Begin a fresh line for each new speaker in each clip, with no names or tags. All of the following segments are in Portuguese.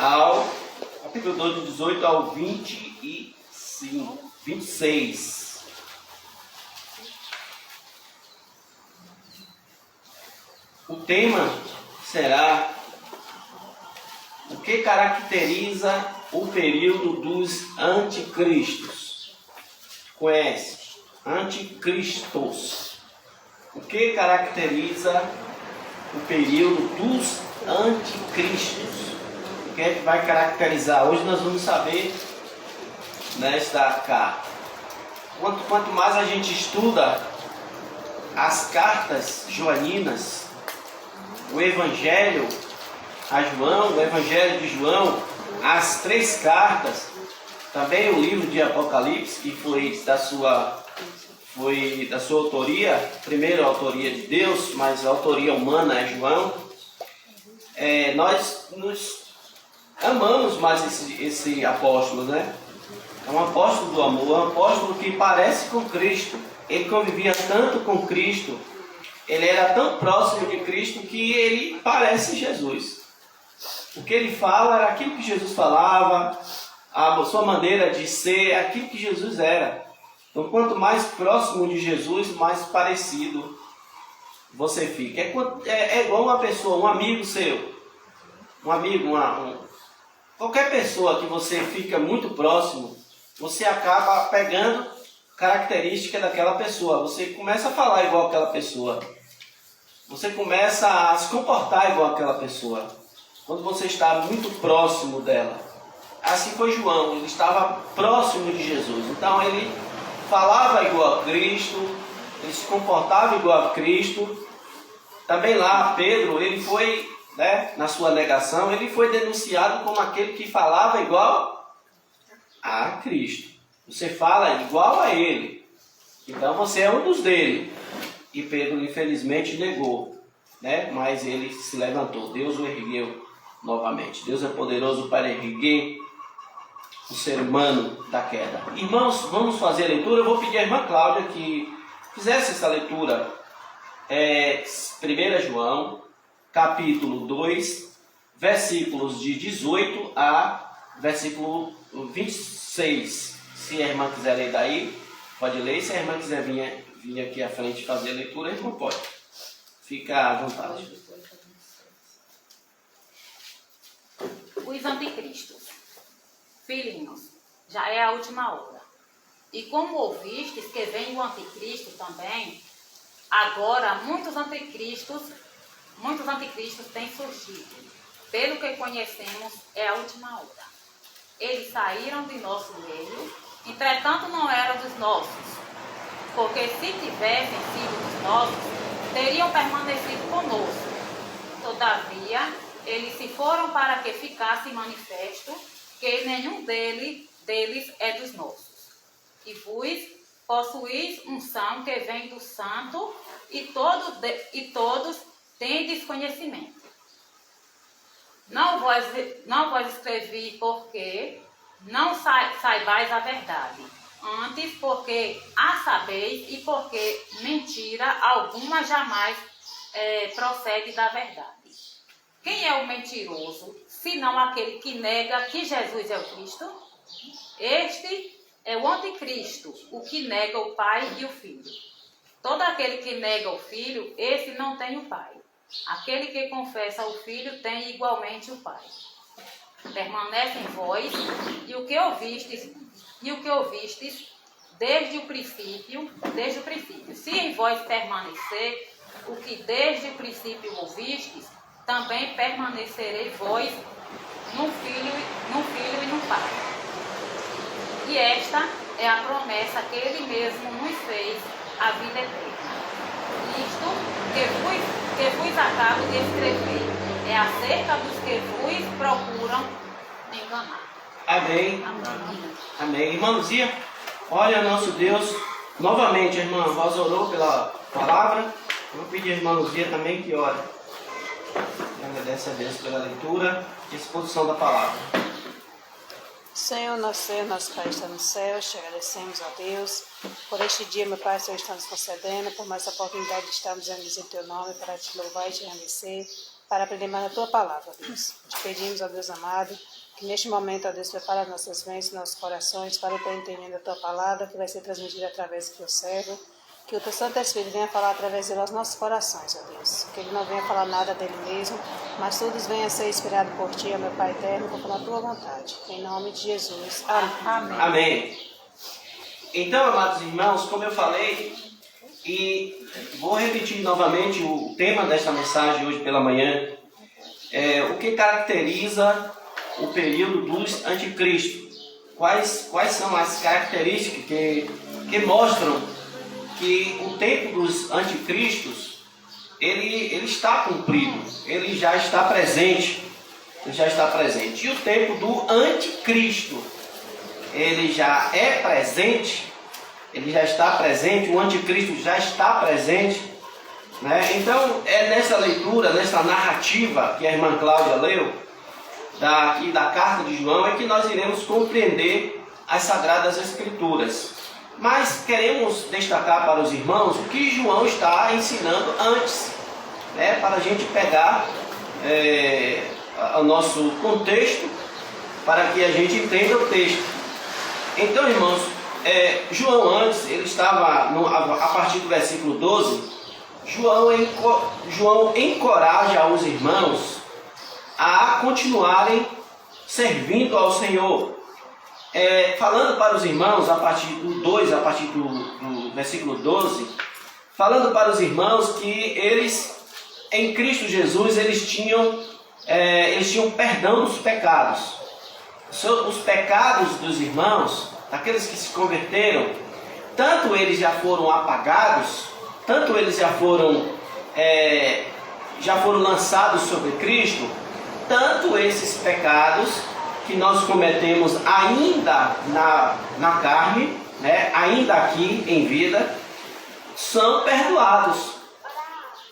ao capítulo 2, do 18 ao 26. O tema será: o que caracteriza o período dos anticristos? Conhece? Anticristos. O que caracteriza o período dos anticristos? O que é que vai caracterizar? Hoje nós vamos saber nesta carta. Quanto mais a gente estuda as cartas joaninas, o Evangelho a João, o Evangelho de João, as 3 cartas, também o livro de Apocalipse, que foi da sua autoria, primeiro a autoria de Deus, mas a autoria humana é João. Nós nos amamos mais esse apóstolo, né? É um apóstolo do amor, é um apóstolo que parece com Cristo. Ele convivia tanto com Cristo, ele era tão próximo de Cristo que ele parece Jesus. O que ele fala era aquilo que Jesus falava, a sua maneira de ser, aquilo que Jesus era. Então, quanto mais próximo de Jesus, mais parecido você fica. É igual uma pessoa, um amigo seu, um amigo, qualquer pessoa que você fica muito próximo, você acaba pegando característica daquela pessoa. Você começa a falar igual aquela pessoa. Você começa a se comportar igual aquela pessoa. Quando você está muito próximo dela. Assim foi João, ele estava próximo de Jesus. Então ele falava igual a Cristo, ele se comportava igual a Cristo. Também lá Pedro, ele foi, na sua negação, ele foi denunciado como aquele que falava igual a Cristo. Você fala igual a ele, então você é um dos dele. E Pedro infelizmente negou, mas ele se levantou, Deus o ergueu novamente. Deus é poderoso para erguer o ser humano da queda. Irmãos, vamos fazer a leitura. Eu vou pedir à irmã Cláudia que fizesse essa leitura. 1 João, capítulo 2, versículos de 18 a versículo 26. Se a irmã quiser ler daí, pode ler. Se a irmã quiser vir aqui à frente fazer a leitura, a irmã pode. Fica à vontade.
Os anticristos. Filhinhos, já é a última hora. E como ouvistes que vem o anticristo também, agora muitos anticristos têm surgido. Pelo que conhecemos, é a última hora. Eles saíram de nosso meio, entretanto não eram dos nossos. Porque se tivessem sido dos nossos, teriam permanecido conosco. Todavia, eles se foram para que ficasse manifesto que nenhum deles é dos nossos. E vós possuís unção que vem do Santo, e todos têm desconhecimento. Não vos escrevi porque não saibais a verdade, antes porque a sabeis e porque mentira alguma jamais procede da verdade. Quem é o mentiroso, senão aquele que nega que Jesus é o Cristo? Este é o anticristo, o que nega o Pai e o Filho. Todo aquele que nega o Filho, esse não tem o Pai. Aquele que confessa o Filho tem igualmente o Pai. Permanece em vós e o que ouvistes desde o princípio. Se em vós permanecer o que desde o princípio ouvistes, também permanecerei vós no Filho e no Pai. E esta é a promessa que Ele mesmo nos fez, a vida eterna. Isto que vos acabo de escrever é acerca dos que vos procuram enganar.
Amém. Amém. Irmã Luzia, olha nosso Deus. Novamente, a irmã Rosa orou pela palavra. Eu vou pedir à irmã Luzia também que ore. Agradece a Deus pela leitura e exposição da palavra.
Senhor, nosso Pai está no céu, te agradecemos a Deus por este dia, meu Pai, o Senhor está nos concedendo, por mais oportunidade de estarmos em teu nome para te louvar e te agradecer, para aprender mais a tua palavra, Deus. Te pedimos, ó Deus amado, Que neste momento, ó Deus, prepara nossas mentes, nossos corações para o teu entendimento da tua palavra, que vai ser transmitida através do teu servo. Que o teu Santo Espírito venha falar através dos nossos corações, ó Deus. Que ele não venha falar nada dele mesmo, mas tudo venha a ser inspirado por ti, ó meu Pai eterno, conforme a tua vontade. Em nome de Jesus. Amém.
Amém. Então, amados irmãos, como eu falei, e vou repetir novamente o tema desta mensagem hoje pela manhã, o que caracteriza o período dos anticristos. Quais são as características que mostram que o tempo dos anticristos ele está cumprido, ele já está presente. E o tempo do anticristo, ele já é presente, ele já está presente, o anticristo já está presente, né? Então, é nessa leitura, nessa narrativa que a irmã Cláudia leu, aqui da carta de João, é que nós iremos compreender as Sagradas Escrituras. Mas queremos destacar para os irmãos o que João está ensinando antes, né? Para a gente pegar o nosso contexto, para que a gente entenda o texto. Então, irmãos, João antes, ele estava, a partir do versículo 12, João encoraja os irmãos a continuarem servindo ao Senhor. Falando para os irmãos, a partir do versículo 12, falando para os irmãos que eles, em Cristo Jesus, eles tinham perdão dos pecados. Os pecados dos irmãos, daqueles que se converteram, tanto eles já foram apagados, tanto eles já foram lançados sobre Cristo, tanto esses pecados que nós cometemos ainda na carne, né, ainda aqui em vida, são perdoados.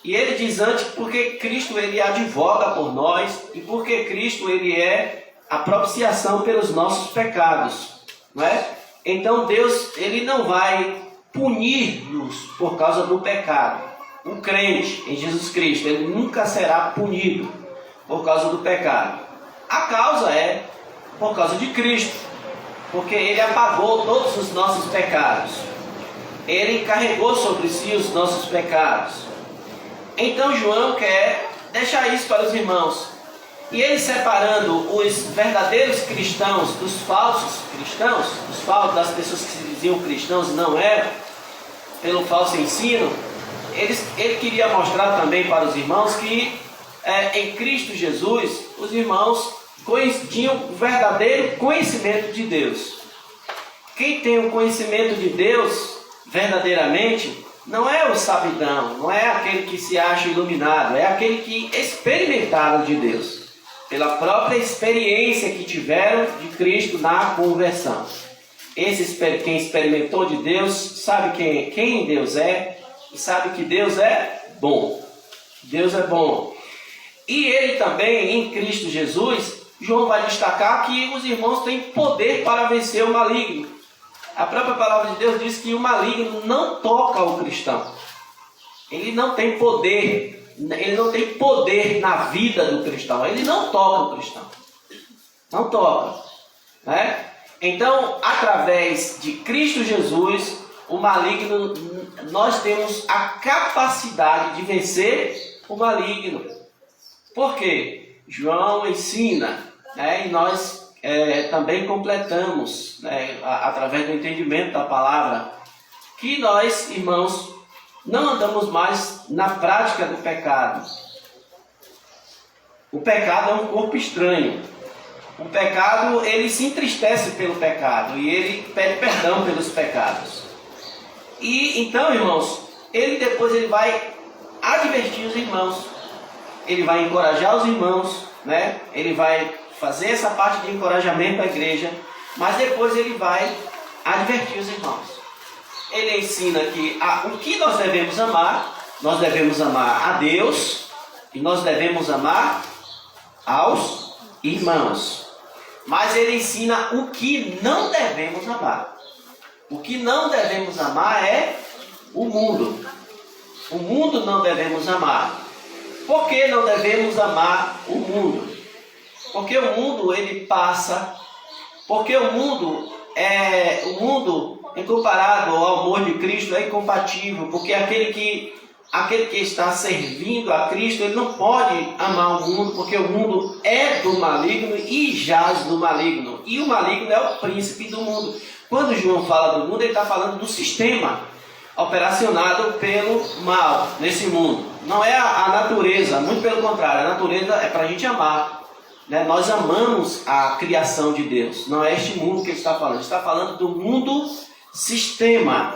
E ele diz antes, porque Cristo ele advoga por nós, e porque Cristo ele é a propiciação pelos nossos pecados, não é? Então Deus ele não vai punir-nos por causa do pecado. O crente em Jesus Cristo, ele nunca será punido por causa do pecado. A causa é por causa de Cristo, porque ele apagou todos os nossos pecados. Ele carregou sobre si os nossos pecados. Então João quer deixar isso para os irmãos. E ele separando os verdadeiros cristãos dos falsos cristãos, das pessoas que se diziam cristãos e não eram, pelo falso ensino, ele queria mostrar também para os irmãos que em Cristo Jesus, os irmãos tinham o verdadeiro conhecimento de Deus. Quem tem o conhecimento de Deus verdadeiramente não é o sabidão, não é aquele que se acha iluminado, é aquele que experimentaram de Deus, pela própria experiência que tiveram de Cristo na conversão. Quem experimentou de Deus sabe quem Deus é e sabe que Deus é bom. Deus é bom. E ele também, em Cristo Jesus, João vai destacar que os irmãos têm poder para vencer o maligno. A própria palavra de Deus diz que o maligno não toca o cristão. Ele não tem poder. Ele não tem poder na vida do cristão. Ele não toca o cristão. Não toca, né? Então, através de Cristo Jesus, o maligno, nós temos a capacidade de vencer o maligno. Por quê? João ensina, né? E nós também completamos, né, através do entendimento da palavra, que nós, irmãos, não andamos mais na prática do pecado. O pecado é um corpo estranho. O pecado, ele se entristece pelo pecado e ele pede perdão pelos pecados. E então, irmãos, ele vai advertir os irmãos. Ele vai encorajar os irmãos, né? Ele vai fazer essa parte de encorajamento à igreja, mas depois ele vai advertir os irmãos. Ele ensina que o que nós devemos amar a Deus e nós devemos amar aos irmãos. Mas ele ensina o que não devemos amar. O que não devemos amar é o mundo. O mundo não devemos amar. Por que não devemos amar o mundo? Porque o mundo ele passa, porque o mundo em comparado ao amor de Cristo é incompatível, porque aquele que está servindo a Cristo, ele não pode amar o mundo, porque o mundo é do maligno e jaz do maligno. E o maligno é o príncipe do mundo. Quando João fala do mundo, ele está falando do sistema operacionado pelo mal nesse mundo. Não é a natureza, muito pelo contrário, a natureza é para a gente amar. Né? Nós amamos a criação de Deus. Não é este mundo que ele está falando. Ele está falando do mundo sistema.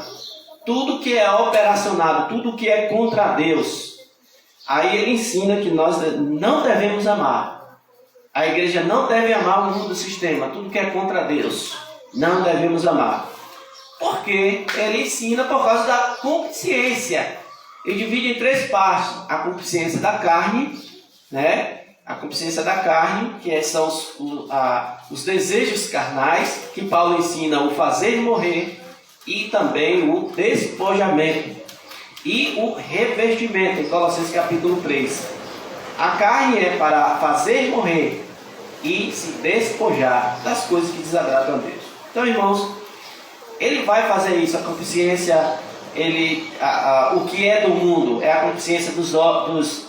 Tudo que é operacionado, tudo que é contra Deus. Aí ele ensina que nós não devemos amar. A igreja não deve amar o mundo do sistema. Tudo que é contra Deus, não devemos amar. Porque ele ensina por causa da concupiscência. Ele divide em 3 partes. A concupiscência da carne, né? A concupiscência da carne, que são os desejos carnais, que Paulo ensina o fazer morrer, e também o despojamento e o revestimento, em Colossenses capítulo 3. A carne é para fazer morrer e se despojar das coisas que desagradam a Deus. Então, irmãos, ele vai fazer isso. A concupiscência, o que é do mundo é a concupiscência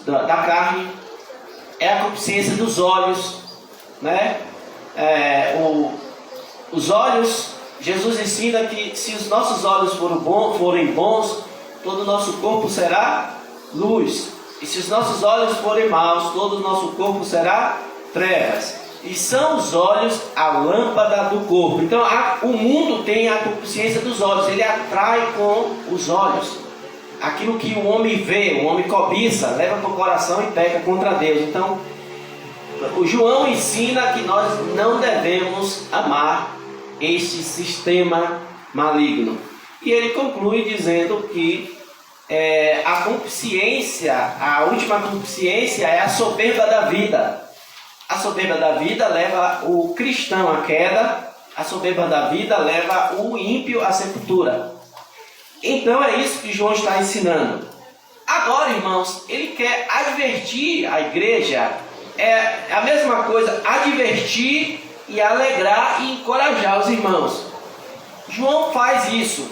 da carne, é a concupiscência dos olhos, né? Os olhos, Jesus ensina que se os nossos olhos forem bons, todo o nosso corpo será luz. E se os nossos olhos forem maus, todo o nosso corpo será trevas. E são os olhos a lâmpada do corpo. Então o mundo tem a concupiscência dos olhos. Ele atrai com os olhos. Aquilo que o homem vê, o homem cobiça, leva para o coração e peca contra Deus. Então, o João ensina que nós não devemos amar este sistema maligno. E ele conclui dizendo que a concupiscência, a última concupiscência é a soberba da vida. A soberba da vida leva o cristão à queda, a soberba da vida leva o ímpio à sepultura. Então é isso que João está ensinando. Agora, irmãos, ele quer advertir a igreja, é a mesma coisa, advertir e alegrar e encorajar os irmãos. João faz isso,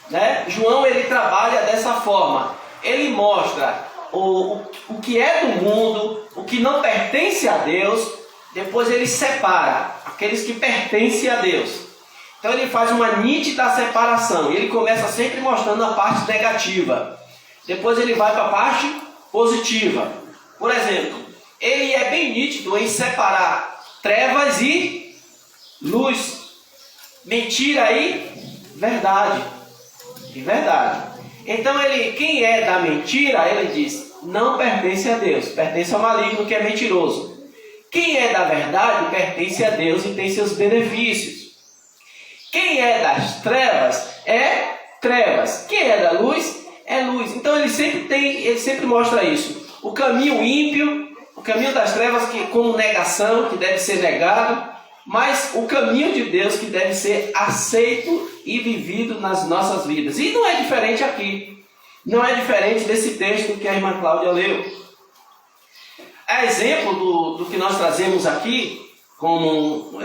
né? João ele trabalha dessa forma. Ele mostra o que é do mundo, o que não pertence a Deus. Depois ele separa aqueles que pertencem a Deus. Então ele faz uma nítida separação. Ele começa sempre mostrando a parte negativa. Depois ele vai para a parte positiva. Por exemplo, ele é bem nítido em separar trevas e luz, mentira e verdade. De verdade. Então quem é da mentira, ele diz, não pertence a Deus, pertence ao maligno que é mentiroso. Quem é da verdade pertence a Deus e tem seus benefícios. Quem é das trevas é trevas. Quem é da luz é luz. Então ele sempre mostra isso. O caminho ímpio, o caminho das trevas que como negação, que deve ser negado, mas o caminho de Deus que deve ser aceito e vivido nas nossas vidas. E não é diferente aqui. Não é diferente desse texto que a irmã Cláudia leu. É exemplo do que nós trazemos aqui como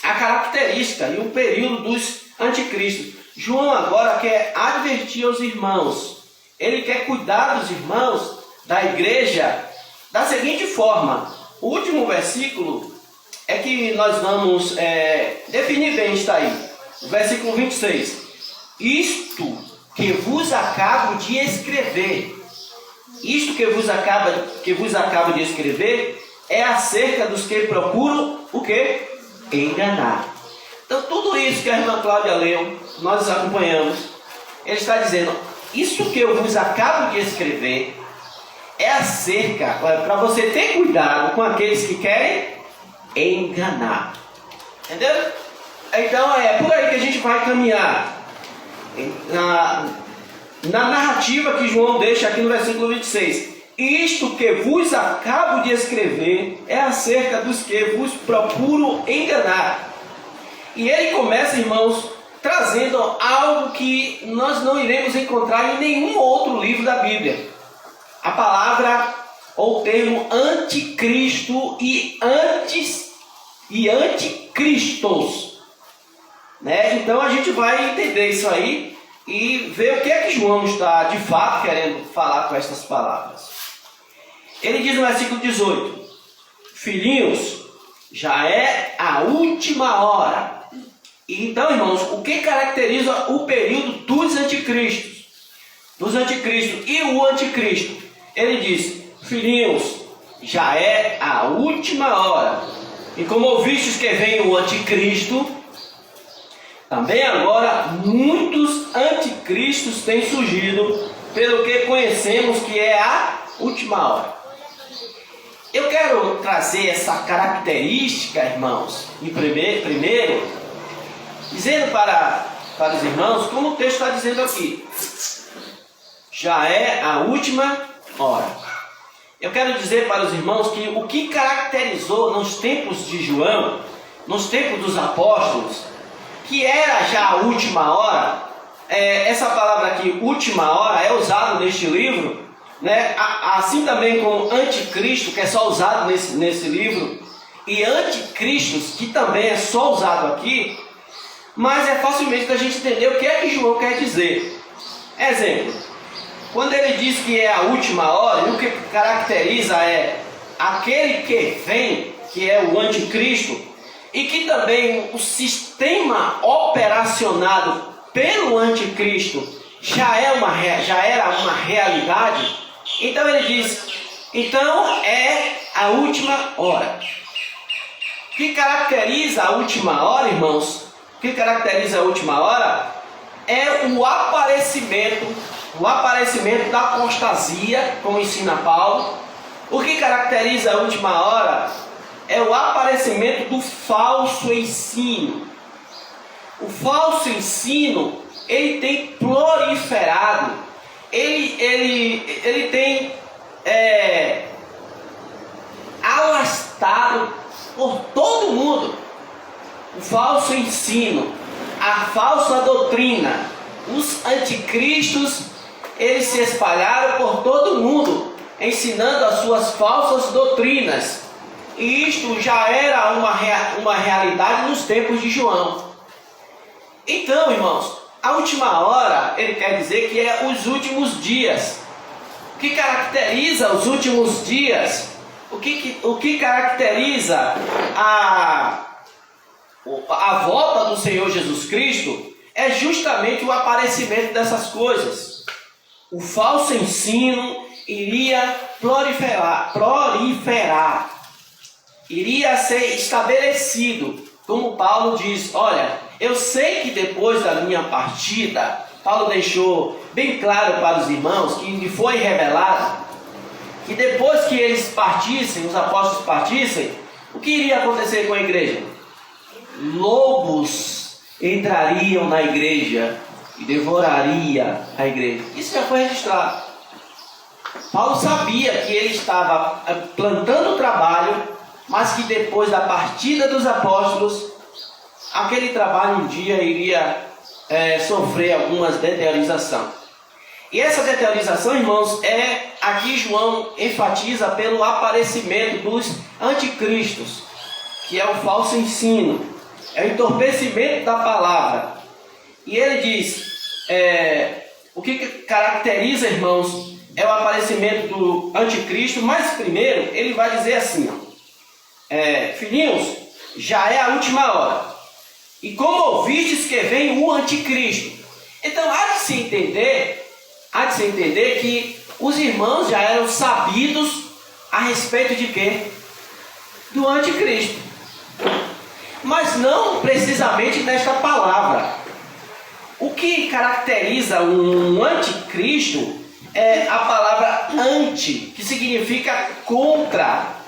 a característica e o período dos anticristos. João agora quer advertir aos irmãos. Ele quer cuidar dos irmãos da igreja da seguinte forma. O último versículo é que nós vamos definir bem, está aí. O versículo 26. Isto que vos acabo de escrever. Isto que vos acabo de escrever é acerca dos que procuram o quê? Enganar. Então tudo isso que a irmã Cláudia leu, nós acompanhamos. Ele está dizendo, isso que eu vos acabo de escrever é acerca, para você ter cuidado com aqueles que querem enganar. Entendeu? Então é por aí que a gente vai caminhar. Na narrativa que João deixa aqui no versículo 26. Isto que vos acabo de escrever é acerca dos que vos procuram enganar. E ele começa, irmãos, trazendo algo que nós não iremos encontrar em nenhum outro livro da Bíblia. A palavra ou o termo anticristo e anticristos. Né? Então a gente vai entender isso aí e ver o que é que João está de fato querendo falar com estas palavras. Ele diz no versículo 18: filhinhos, já é a última hora. Então, irmãos, o que caracteriza o período dos anticristos? E o anticristo? Ele diz: filhinhos, já é a última hora. E como ouvistes que vem o anticristo, também agora muitos anticristos têm surgido, pelo que conhecemos que é a última hora. Eu quero trazer essa característica, irmãos, primeiro, dizendo para os irmãos, como o texto está dizendo aqui, já é a última hora. Eu quero dizer para os irmãos que o que caracterizou nos tempos de João, nos tempos dos apóstolos, que era já a última hora, essa palavra aqui, última hora, é usada neste livro, né? Assim também como anticristo, que é só usado nesse livro, e anticristos, que também é só usado aqui, mas é facilmente da gente entender o que é que João quer dizer. Exemplo, quando ele diz que é a última hora, o que caracteriza é aquele que vem, que é o anticristo, e que também o sistema operacionado pelo anticristo já era uma realidade. Então ele diz, então é a última hora. O que caracteriza a última hora, irmãos? O que caracteriza a última hora é o aparecimento da apostasia, como ensina Paulo. O que caracteriza a última hora é o aparecimento do falso ensino. O falso ensino, ele tem proliferado, ele tem alastrado por todo mundo. O falso ensino, a falsa doutrina, os anticristos, eles se espalharam por todo mundo, ensinando as suas falsas doutrinas. E isto já era uma realidade nos tempos de João. Então, irmãos, a última hora, ele quer dizer que é os últimos dias. O que caracteriza os últimos dias? O que caracteriza a volta do Senhor Jesus Cristo é justamente o aparecimento dessas coisas. O falso ensino iria proliferar, iria ser estabelecido. Como Paulo diz, olha, eu sei que depois da minha partida, Paulo deixou bem claro para os irmãos que lhe foi revelado que depois que eles partissem, os apóstolos partissem, o que iria acontecer com a igreja? Lobos entrariam na igreja e devoraria a igreja. Isso já foi registrado. Paulo sabia que ele estava plantando o trabalho, mas que depois da partida dos apóstolos, aquele trabalho um dia iria sofrer algumas deteriorização. E essa deteriorização, irmãos, aqui João enfatiza pelo aparecimento dos anticristos, que é o falso ensino, é o entorpecimento da palavra. E ele diz, o que caracteriza, irmãos, é o aparecimento do anticristo, mas primeiro ele vai dizer assim, filhinhos, já é a última hora. E como ouvistes que vem o anticristo. Então há de se entender que os irmãos já eram sabidos a respeito de quê? Do anticristo. Mas não precisamente nesta palavra. O que caracteriza um anticristo é a palavra anti, que significa contra,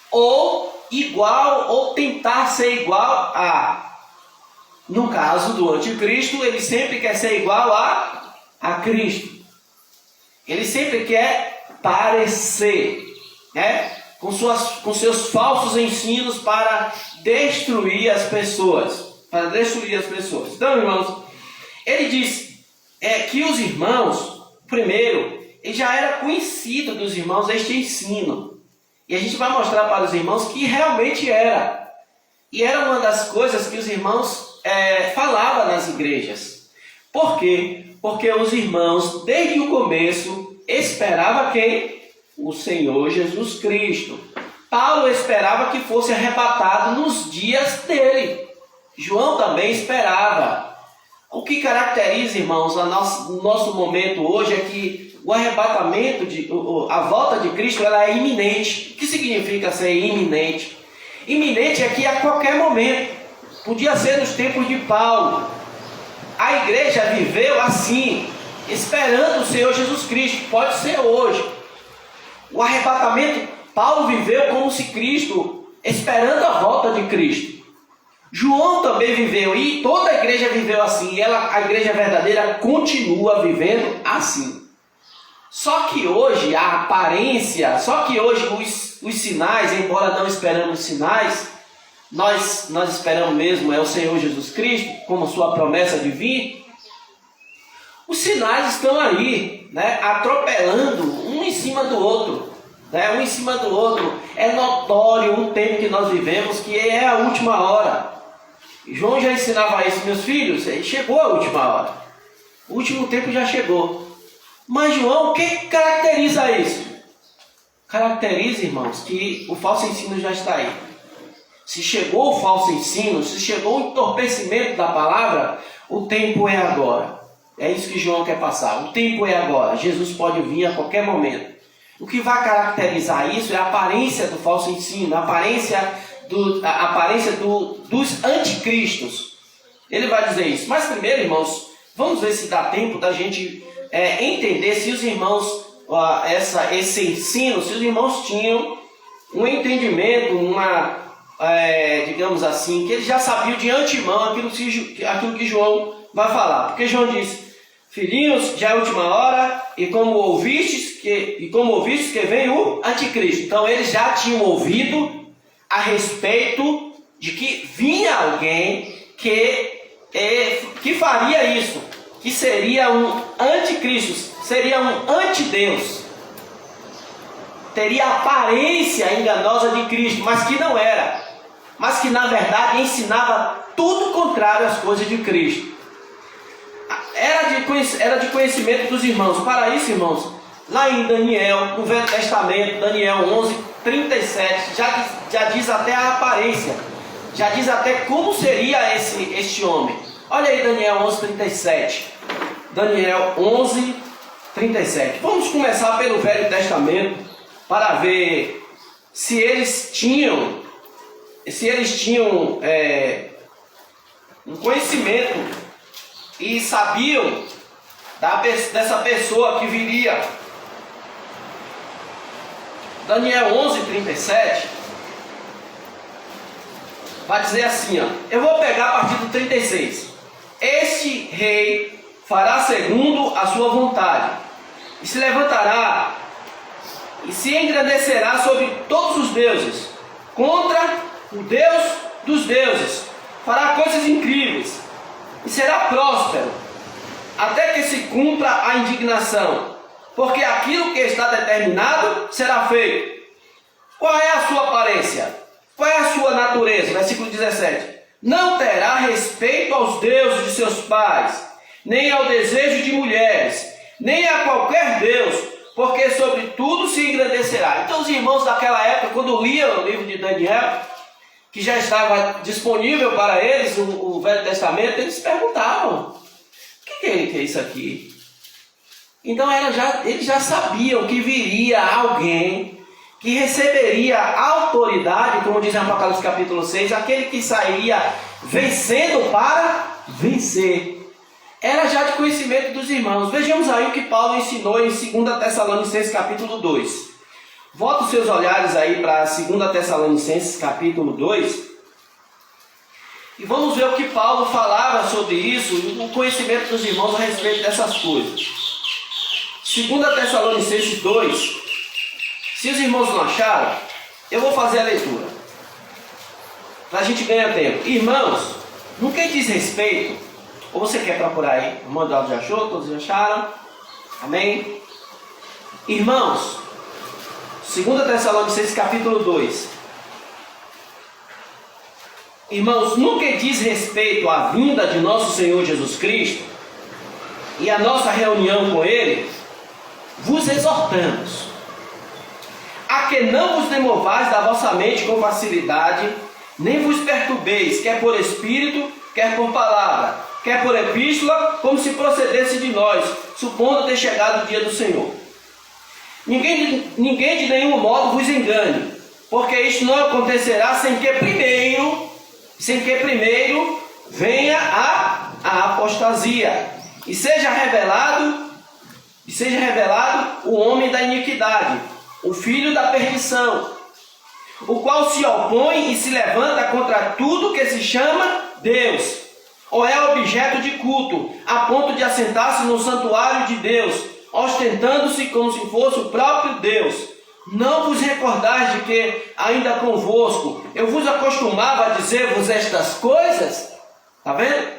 ou igual, ou tentar ser igual a. No caso do anticristo, ele sempre quer ser igual a Cristo. Ele sempre quer parecer, né? Com seus falsos ensinos para destruir as pessoas. Então, irmãos, ele diz que os irmãos, primeiro, e já era conhecido dos irmãos este ensino. E a gente vai mostrar para os irmãos que realmente era. E era uma das coisas que os irmãos falavam nas igrejas. Por quê? Porque os irmãos, desde o começo, esperavam quem? O Senhor Jesus Cristo. Paulo esperava que fosse arrebatado nos dias dele. João também esperava. O que caracteriza, irmãos, o nosso momento hoje é que o arrebatamento, a volta de Cristo, ela é iminente. O que significa ser iminente? Iminente é que a qualquer momento. Podia ser nos tempos de Paulo. A igreja viveu assim, esperando o Senhor Jesus Cristo. Pode ser hoje. O arrebatamento, Paulo viveu como se Cristo, esperando a volta de Cristo. João também viveu, e toda a igreja viveu assim. E a igreja verdadeira continua vivendo assim. Só que hoje a aparência, os sinais, embora não esperamos sinais, nós esperamos mesmo, é o Senhor Jesus Cristo, como sua promessa de vir. Os sinais estão aí, né, atropelando um em cima do outro. Um em cima do outro. É notório o tempo que nós vivemos, que é a última hora. João já ensinava isso, meus filhos, chegou a última hora. O último tempo já chegou. Mas João, o que caracteriza isso? Caracteriza, irmãos, que o falso ensino já está aí. Se chegou o falso ensino, se chegou o entorpecimento da palavra, o tempo é agora. É isso que João quer passar. O tempo é agora. Jesus pode vir a qualquer momento. O que vai caracterizar isso é a aparência do falso ensino, a aparência dos anticristos. Ele vai dizer isso. Mas primeiro, irmãos, vamos ver se dá tempo da gente entender se os irmãos, esse ensino, se os irmãos tinham um entendimento, digamos assim, que eles já sabiam de antemão aquilo que João vai falar. Porque João diz: filhinhos, já é a última hora, e como ouvistes que vem o anticristo. Então eles já tinham ouvido a respeito de que vinha alguém que faria isso, que seria um anticristo, seria um antideus, teria a aparência enganosa de Cristo, mas que não era, mas que na verdade ensinava tudo contrário às coisas de Cristo. Era de conhecimento dos irmãos. Para isso, irmãos, lá em Daniel, no Velho Testamento, Daniel 11:37, já diz até a aparência, já diz até como seria este homem. Olha aí Daniel 11:37. Daniel 11:37. Vamos começar pelo Velho Testamento para ver se eles tinham um conhecimento e sabiam dessa pessoa que viria. Daniel 11:37 vai dizer assim, eu vou pegar a partir do 36. Este rei fará segundo a sua vontade, e se levantará e se engrandecerá sobre todos os deuses, contra o Deus dos deuses, fará coisas incríveis, e será próspero, até que se cumpra a indignação, porque aquilo que está determinado será feito. Qual é a sua aparência? Qual é a sua natureza? Versículo 17. Não terá respeito aos deuses de seus pais, nem ao desejo de mulheres, nem a qualquer deus, porque sobre tudo se engrandecerá. Então os irmãos daquela época, quando liam o livro de Daniel, que já estava disponível para eles, o Velho Testamento, eles perguntavam: o que é isso aqui? Então eles já sabiam que viria alguém que receberia autoridade, como diz em Apocalipse capítulo 6, aquele que sairia vencendo para vencer. Era já de conhecimento dos irmãos. Vejamos aí o que Paulo ensinou em 2 Tessalonicenses capítulo 2. Volta os seus olhares aí para 2 Tessalonicenses capítulo 2. E vamos ver o que Paulo falava sobre isso, o conhecimento dos irmãos a respeito dessas coisas. 2 Tessalonicenses 2. Se os irmãos não acharam, eu vou fazer a leitura, para a gente ganhar tempo. Irmãos, no que diz respeito, ou você quer procurar aí? O irmão Eduardo já achou? Todos já acharam? Amém? Irmãos, 2 Tessalonicenses capítulo 2. Irmãos, no que diz respeito à vinda de nosso Senhor Jesus Cristo e a nossa reunião com Ele, vos exortamos a que não vos demovais da vossa mente com facilidade, nem vos perturbeis, quer por espírito, quer por palavra, quer por epístola, como se procedesse de nós, supondo ter chegado o dia do Senhor. Ninguém de nenhum modo vos engane, porque isto não acontecerá sem que primeiro venha a apostasia e seja revelado o homem da iniquidade, o filho da perdição, o qual se opõe e se levanta contra tudo que se chama Deus, ou é objeto de culto, a ponto de assentar-se no santuário de Deus, ostentando-se como se fosse o próprio Deus. Não vos recordais de que, ainda convosco, eu vos acostumava a dizer-vos estas coisas? Está vendo?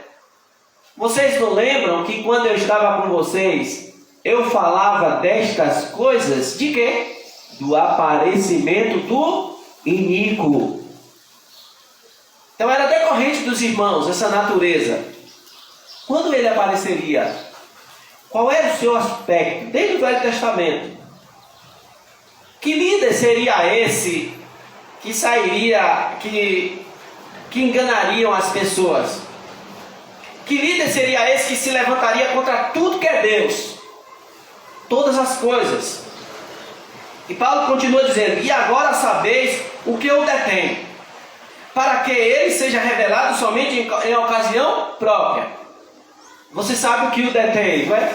Vocês não lembram que quando eu estava com vocês, eu falava destas coisas? De quê? Do aparecimento do iníquo. Então era decorrente dos irmãos, essa natureza. Quando ele apareceria? Qual era o seu aspecto? Desde o Velho Testamento. Que líder seria esse que sairia, que enganariam as pessoas? Que líder seria esse que se levantaria contra tudo que é Deus? Todas as coisas. E Paulo continua dizendo: e agora sabeis o que o detém, para que ele seja revelado somente em ocasião própria. Você sabe o que o detém, não é?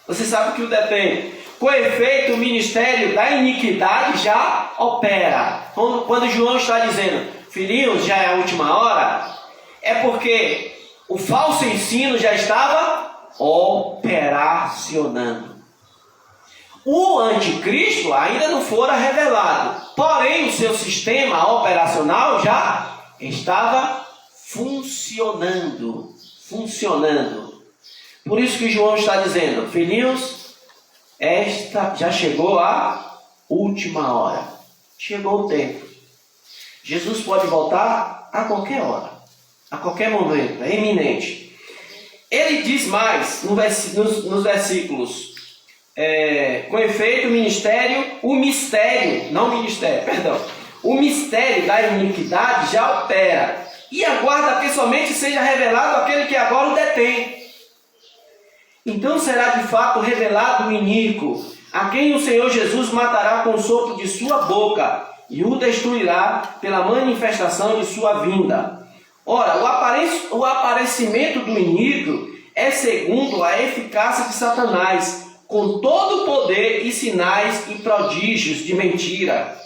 Você sabe o que o detém. Com efeito, o ministério da iniquidade já opera. Quando João está dizendo, filhinhos, já é a última hora, é porque o falso ensino já estava operacionando. O anticristo ainda não fora revelado, porém o seu sistema operacional já estava funcionando. Por isso que João está dizendo, filhinhos, esta já chegou a última hora. Chegou o tempo. Jesus pode voltar a qualquer hora, a qualquer momento, é iminente. Ele diz mais nos versículos, com efeito, o mistério da iniquidade já opera, e aguarda que somente seja revelado aquele que agora o detém. Então será de fato revelado o iníquo, a quem o Senhor Jesus matará com o sopro de sua boca, e o destruirá pela manifestação de sua vinda. Ora, o aparecimento do iníquo é segundo a eficácia de Satanás, com todo o poder e sinais e prodígios de mentira,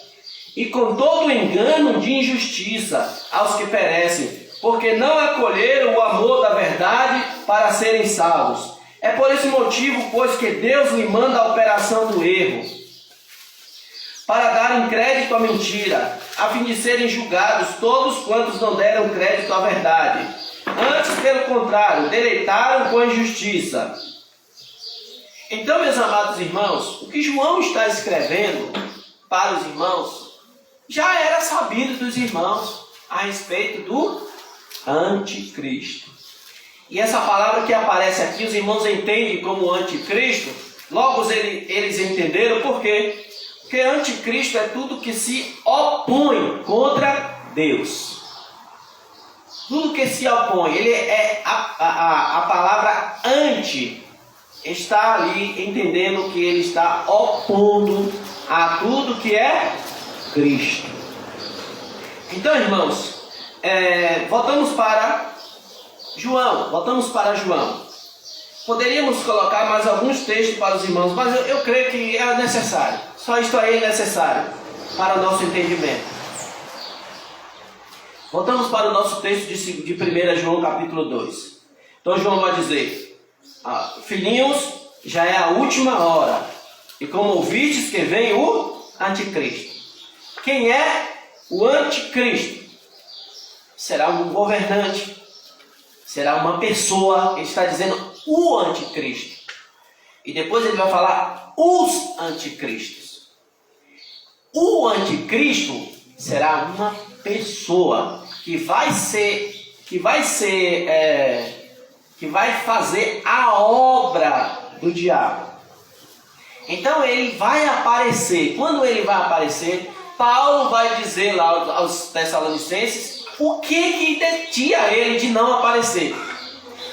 e com todo o engano de injustiça aos que perecem, porque não acolheram o amor da verdade para serem salvos. É por esse motivo, pois, que Deus lhe manda a operação do erro, para darem crédito à mentira, a fim de serem julgados todos quantos não deram crédito à verdade. Antes, pelo contrário, deleitaram com a injustiça. Então, meus amados irmãos, o que João está escrevendo para os irmãos, já era sabido dos irmãos a respeito do anticristo. E essa palavra que aparece aqui, os irmãos entendem como anticristo. Logo eles entenderam por quê? Porque anticristo é tudo que se opõe contra Deus. Tudo que se opõe. Ele é a palavra anti. Está ali entendendo que ele está opondo a tudo que é Cristo. Então, irmãos, voltamos para João. Poderíamos colocar mais alguns textos para os irmãos, mas eu creio que é necessário. Só isto aí é necessário para o nosso entendimento. Voltamos para o nosso texto de 1 João capítulo 2. Então João vai dizer, filhinhos, já é a última hora, e como ouvistes que vem o anticristo. Quem é o anticristo? Será um governante, será uma pessoa. Ele está dizendo o anticristo. E depois ele vai falar os anticristos. O anticristo será uma pessoa que vai fazer a obra do diabo. Então ele vai aparecer. Quando ele vai aparecer, Paulo vai dizer lá aos Tessalonicenses o que detinha ele de não aparecer.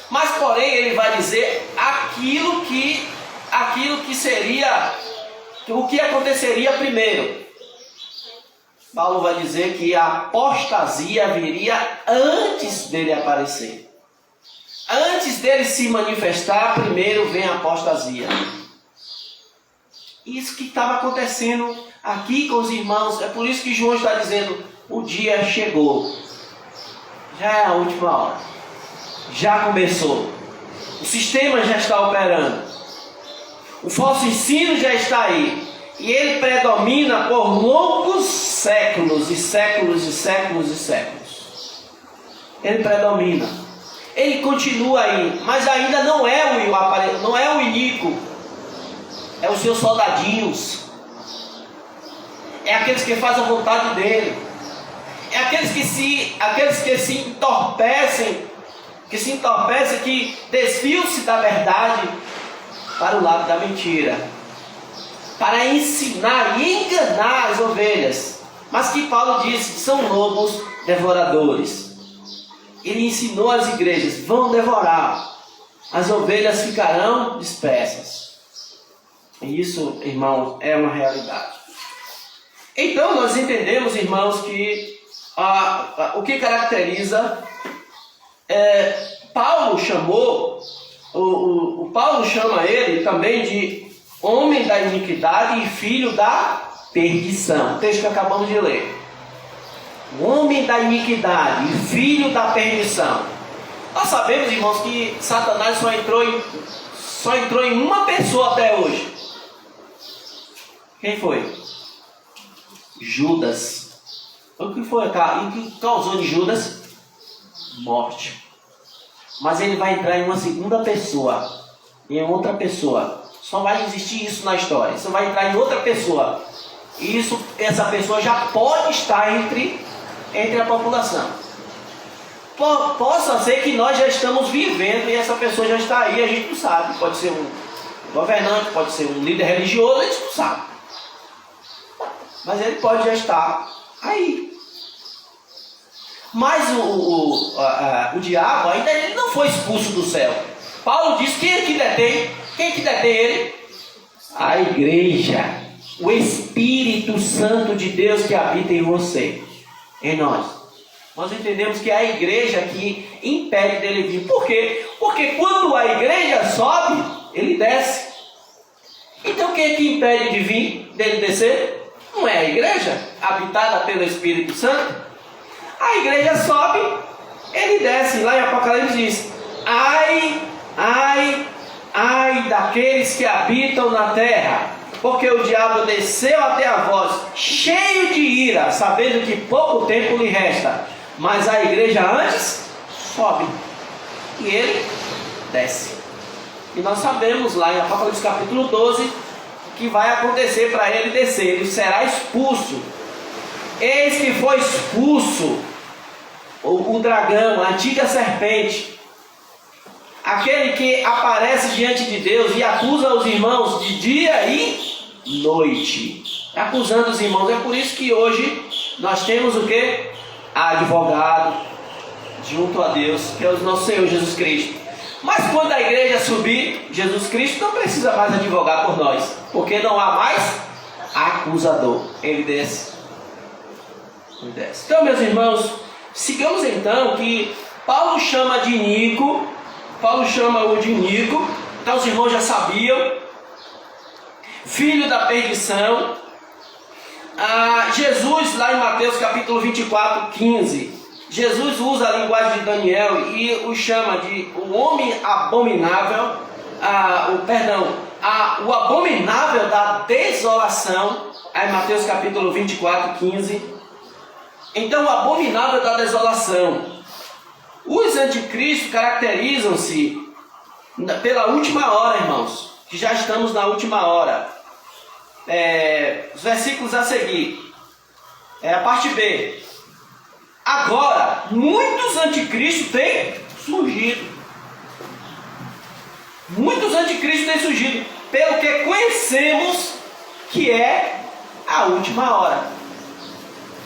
Mas porém ele vai dizer aquilo que seria, o que aconteceria primeiro. Paulo vai dizer que a apostasia viria antes dele aparecer. Antes dele se manifestar, primeiro vem a apostasia. Isso que estava acontecendo aqui com os irmãos. É por isso que João está dizendo, o dia chegou. Já é a última hora. Já começou. O sistema já está operando. O falso ensino já está aí. E ele predomina por longos séculos e séculos e séculos e séculos. Ele predomina. Ele continua aí, mas ainda não é o iníquo. É os seus soldadinhos. É aqueles que fazem a vontade dele. É aqueles que se entorpecem, que desviam-se da verdade para o lado da mentira, para ensinar e enganar as ovelhas, mas que Paulo disse que são lobos devoradores. Ele ensinou às igrejas, vão devorar, as ovelhas ficarão dispersas. E isso, irmãos, é uma realidade. Então nós entendemos, irmãos, que o que caracteriza, Paulo chamou, Paulo chama ele também de homem da iniquidade e filho da perdição. O texto que acabamos de ler. O homem da iniquidade e filho da perdição. Nós sabemos, irmãos, que Satanás só entrou em uma pessoa até hoje. Quem foi? Judas. O que foi? O que causou de Judas? Morte. Mas ele vai entrar em uma segunda pessoa, em outra pessoa. Só vai existir isso na história. Isso vai entrar em outra pessoa. E essa pessoa já pode estar entre a população. Possa ser que nós já estamos vivendo e essa pessoa já está aí, a gente não sabe. Pode ser um governante, pode ser um líder religioso, a gente não sabe. Mas ele pode já estar aí. Mas o diabo ainda ele não foi expulso do céu. Paulo diz, quem é que detém? Quem é que detém ele? A igreja. O Espírito Santo de Deus que habita em você. Em nós. Nós entendemos que é a igreja que impede dele vir. Por quê? Porque quando a igreja sobe, ele desce. Então quem é que impede de vir, dele descer? Não é a igreja, habitada pelo Espírito Santo? A igreja sobe, ele desce. Lá em Apocalipse diz, ai daqueles que habitam na terra, porque o diabo desceu até a vós, cheio de ira, sabendo que pouco tempo lhe resta. Mas a igreja antes sobe, e ele desce. E nós sabemos lá em Apocalipse capítulo 12, que vai acontecer para ele descer. Ele será expulso. Eis que foi expulso o dragão, a antiga serpente, aquele que aparece diante de Deus e acusa os irmãos de dia e noite, acusando os irmãos. É por isso que hoje nós temos o que? Advogado junto a Deus, que é o nosso Senhor Jesus Cristo. Mas quando a igreja subir, Jesus Cristo não precisa mais advogar por nós, porque não há mais acusador. Ele desce. Ele desce. Então, meus irmãos, sigamos então que Paulo chama de Nico. Paulo chama-o de Nico. Então os irmãos já sabiam. Filho da perdição. Jesus, lá em Mateus capítulo 24, 15. Jesus usa a linguagem de Daniel e o chama de o homem abominável. O abominável da desolação. Aí Mateus capítulo 24, 15. Então o abominável da desolação. Os anticristos caracterizam-se pela última hora, irmãos. que já estamos na última hora. Os versículos a seguir. A parte B. Agora, muitos anticristos têm surgido. Muitos anticristos têm surgido, pelo que conhecemos que é a última hora.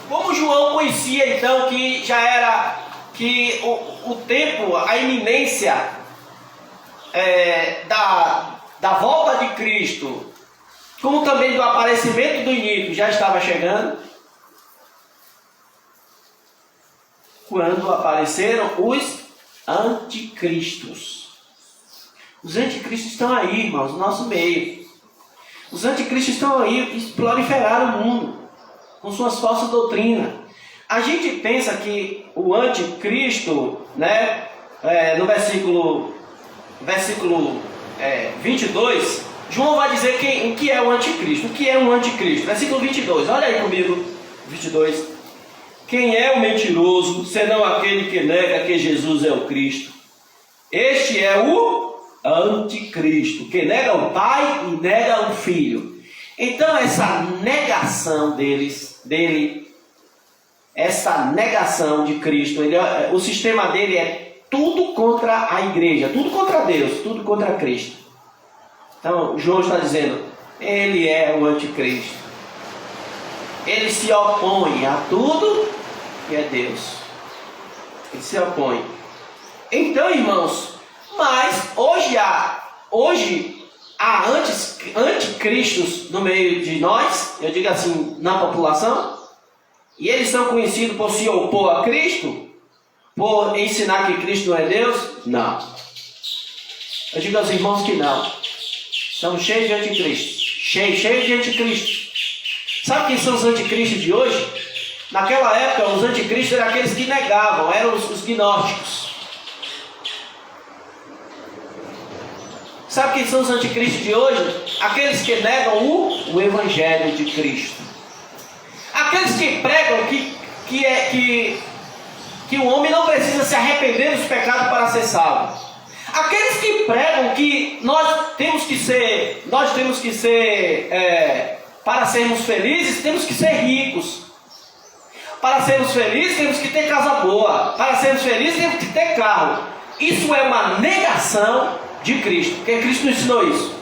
Como João conhecia então que já era, que o tempo, a iminência da volta de Cristo, como também do aparecimento do iníquo já estava chegando, quando apareceram os anticristos. Os anticristos estão aí, irmãos, no nosso meio. Os anticristos estão aí e proliferaram o mundo com suas falsas doutrinas. A gente pensa que o anticristo, né, no versículo 22, João vai dizer o que é o anticristo. O que é um anticristo? Versículo 22, olha aí comigo, 22. Quem é o mentiroso, senão aquele que nega que Jesus é o Cristo? Este é o anticristo, que nega o Pai e nega o Filho. Então essa negação essa negação de Cristo, o sistema dele é tudo contra a igreja, tudo contra Deus, tudo contra Cristo. Então João está dizendo, ele é o anticristo. Ele se opõe a tudo que é Deus. Ele se opõe. Então, irmãos, mas hoje há anticristos no meio de nós, eu digo assim, na população, e eles são conhecidos por se opor a Cristo, por ensinar que Cristo não é Deus? Não. Eu digo aos irmãos que não. São cheios de anticristos. Cheios de anticristos. Sabe quem são os anticristos de hoje? Naquela época, os anticristos eram aqueles que negavam, eram os gnósticos. Sabe quem são os anticristos de hoje? Aqueles que negam o Evangelho de Cristo. Aqueles que pregam que o homem não precisa se arrepender dos pecados para ser salvo. Aqueles que pregam que nós temos que ser, para sermos felizes, temos que ser ricos. Para sermos felizes, temos que ter casa boa. Para sermos felizes, temos que ter carro. Isso é uma negação de Cristo, porque Cristo não ensinou isso.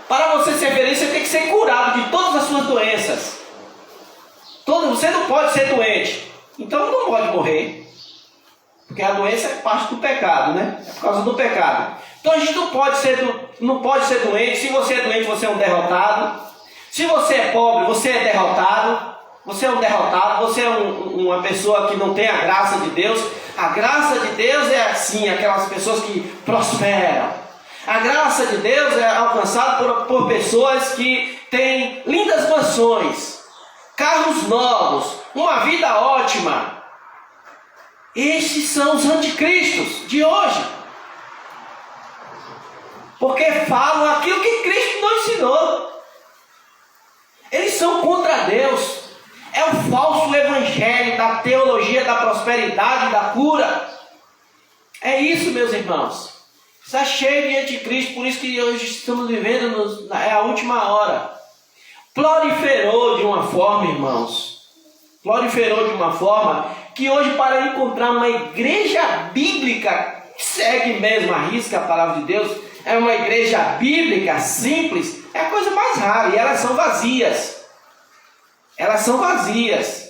Para você ser feliz, você tem que ser curado de todas as suas doenças. Você não pode ser doente, então não pode morrer. Porque a doença é parte do pecado, né? É por causa do pecado. Então a gente não pode ser doente. Se você é doente, você é um derrotado. Se você é pobre, você é derrotado. Você é um derrotado. Você é uma pessoa que não tem a graça de Deus. A graça de Deus é assim, aquelas pessoas que prosperam. A graça de Deus é alcançada por pessoas que têm lindas mansões, carros novos, uma vida ótima. Estes são os anticristos de hoje. Porque falam aquilo que Cristo não ensinou. Eles são contra Deus. É o falso evangelho da teologia da prosperidade, da cura. É isso, meus irmãos. Está cheio de anticristo, por isso que hoje estamos vivendo, é a última hora. Proliferou de uma forma, irmãos. Proliferou de uma forma que hoje, para encontrar uma igreja bíblica, que segue mesmo a risca a palavra de Deus, é uma igreja bíblica, simples, é a coisa mais rara, e elas são vazias. Elas são vazias.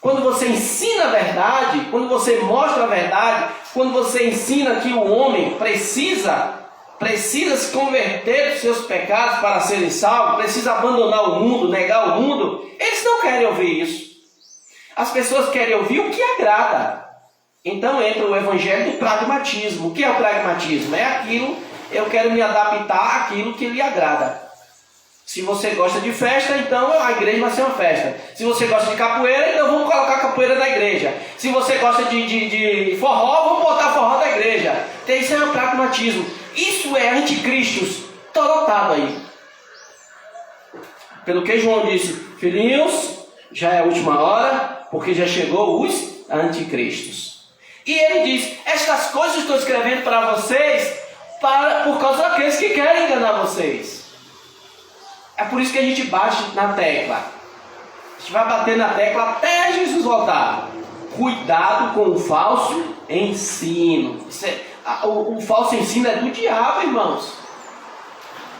Quando você ensina a verdade, quando você mostra a verdade, quando você ensina que o homem precisa se converter dos seus pecados para serem salvos, precisa abandonar o mundo, negar o mundo, eles não querem ouvir isso. As pessoas querem ouvir o que agrada. Então entra o evangelho do pragmatismo. O que é o pragmatismo? É aquilo, eu quero me adaptar àquilo que lhe agrada. Se você gosta de festa, então a igreja vai ser uma festa. Se você gosta de capoeira, então vamos colocar capoeira na igreja. Se você gosta de forró, vamos botar forró na igreja. Então isso é o pragmatismo. Isso é anticristos. Está lotado aí. Pelo que João disse, filhinhos, já é a última hora, porque já chegou os anticristos. E ele diz, estas coisas estou escrevendo para vocês por causa daqueles que querem enganar vocês. É por isso que a gente bate na tecla. A gente vai bater na tecla até Jesus voltar. Cuidado com o falso ensino. O falso ensino é do diabo, irmãos.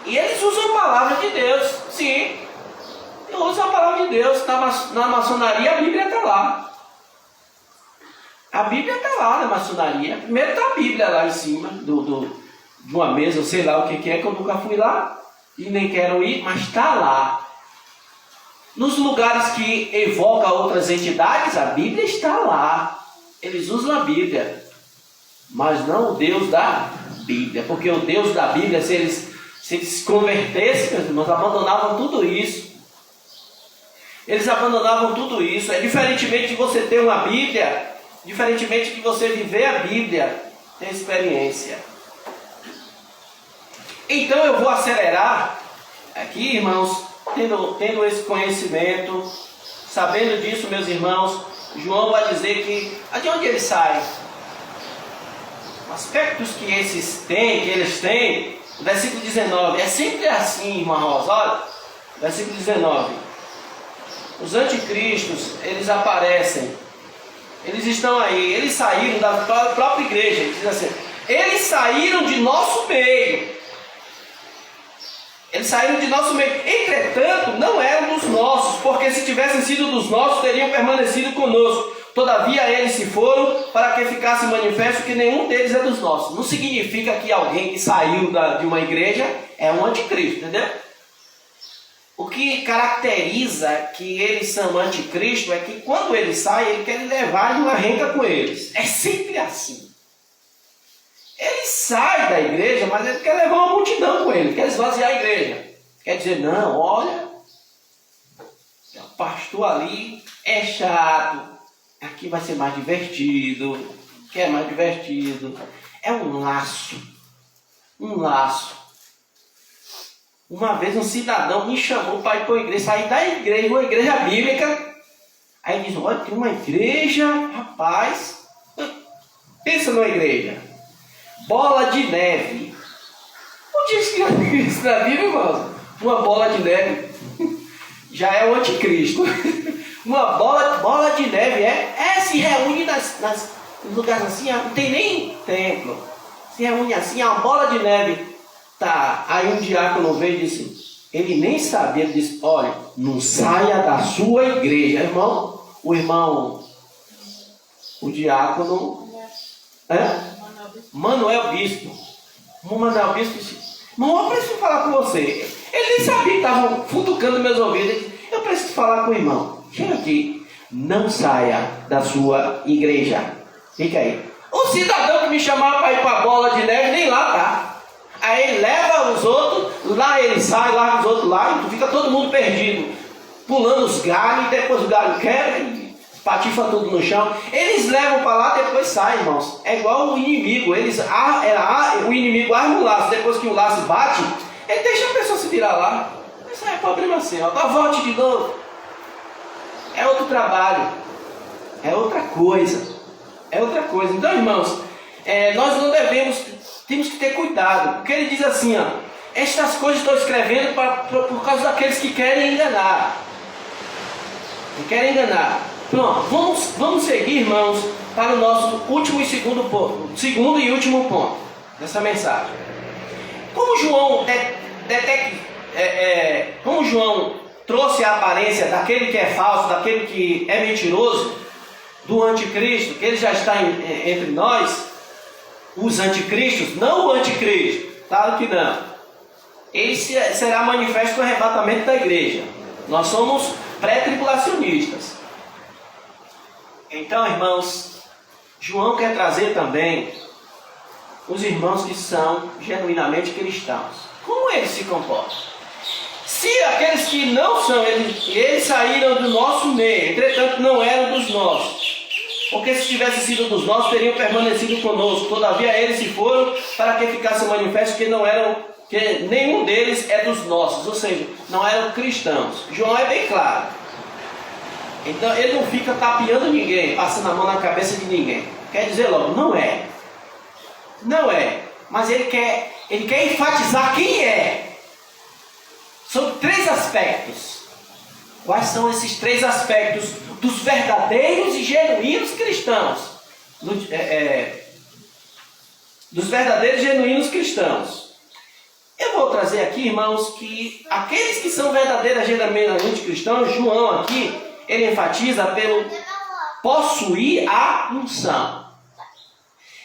E eles usam a palavra de Deus. Sim, eles usam a palavra de Deus. Na maçonaria a Bíblia está lá. A Bíblia está lá na maçonaria. Primeiro está a Bíblia lá em cima de uma mesa, eu sei lá o que é, que eu nunca fui lá e nem quero ir, mas está lá. Nos lugares que evoca outras entidades, a Bíblia está lá. Eles usam a Bíblia, mas não o Deus da Bíblia, porque o Deus da Bíblia, se eles se convertessem, meus irmãos, abandonavam tudo isso. Eles abandonavam tudo isso. É diferentemente de você ter uma Bíblia, diferentemente de você viver a Bíblia, ter experiência. Então eu vou acelerar aqui, irmãos, tendo esse conhecimento, sabendo disso, meus irmãos. João vai dizer que, de onde ele sai? Aspectos que eles têm, versículo 19, é sempre assim, irmã Rosa, olha, versículo 19, os anticristos, eles aparecem, eles estão aí, eles saíram da própria igreja, ele diz assim, eles saíram de nosso meio. Eles saíram de nosso meio, entretanto, não eram dos nossos, porque se tivessem sido dos nossos, teriam permanecido conosco. Todavia, eles se foram para que ficasse manifesto que nenhum deles é dos nossos. Não significa que alguém que saiu de uma igreja é um anticristo, entendeu? O que caracteriza que eles são anticristo é que quando eles saem, ele quer levar uma renca com eles. É sempre assim. Ele sai da igreja, mas ele quer levar uma multidão com ele, quer esvaziar a igreja. Quer dizer, não, olha, o pastor ali é chato, aqui vai ser mais divertido, que é mais divertido. É um laço, um laço. Uma vez um cidadão me chamou para ir para a igreja, sair da igreja, uma igreja bíblica. Aí diz, olha, tem uma igreja, rapaz, pensa numa igreja. Bola de neve. Onde é isso na Bíblia, irmão? Uma bola de neve já é o anticristo. Uma bola de neve se reúne nas lugares assim, não tem nem templo. Se reúne assim, uma bola de neve. Tá, aí um diácono veio e disse, ele nem sabia, ele disse, olha, não saia da sua igreja, irmão. O diácono, Manuel Bispo disse, irmão, eu preciso falar com você. Ele nem sabia que estavam futucando meus ouvidos. Ele disse, eu preciso falar com o irmão. Chega aqui, não saia da sua igreja. Fica aí. O cidadão que me chamava para ir para a bola de neve, nem lá tá. Aí ele leva os outros, lá ele sai, larga os outros lá, e fica todo mundo perdido, pulando os galhos, e depois o galho quebra e patifa tudo no chão. Eles levam para lá, depois saem, irmãos. É igual o inimigo, o inimigo arma o laço, depois que o laço bate, ele deixa a pessoa se virar lá. Isso é problema seu, agora volte de novo. É outro trabalho, é outra coisa. Então, irmãos, nós não temos que ter cuidado, porque ele diz assim, ó, estas coisas estou escrevendo por causa daqueles que querem enganar. Pronto, vamos seguir, irmãos, para o nosso último e segundo ponto, segundo e último ponto dessa mensagem. Como João trouxe a aparência daquele que é falso, daquele que é mentiroso, do anticristo, que ele já está entre nós, os anticristos, não o anticristo, claro que não. Ele será manifesto no arrebatamento da igreja. Nós somos pré-tribulacionistas. Então, irmãos, João quer trazer também os irmãos que são genuinamente cristãos. Como eles se comportam? Se aqueles que não são, eles saíram do nosso meio, entretanto não eram dos nossos. Porque se tivessem sido dos nossos, teriam permanecido conosco. Todavia eles se foram para que ficasse manifesto que nenhum deles é dos nossos. Ou seja, não eram cristãos. João é bem claro. Então ele não fica tapeando ninguém, passando a mão na cabeça de ninguém. Quer dizer logo, não é. mas ele quer enfatizar quem é. São 3 aspectos. Quais são esses 3 aspectos dos verdadeiros e genuínos cristãos? Dos verdadeiros e genuínos cristãos. Eu vou trazer aqui, irmãos, que aqueles que são verdadeiros e genuinamente cristãos, João aqui, ele enfatiza pelo possuir a unção.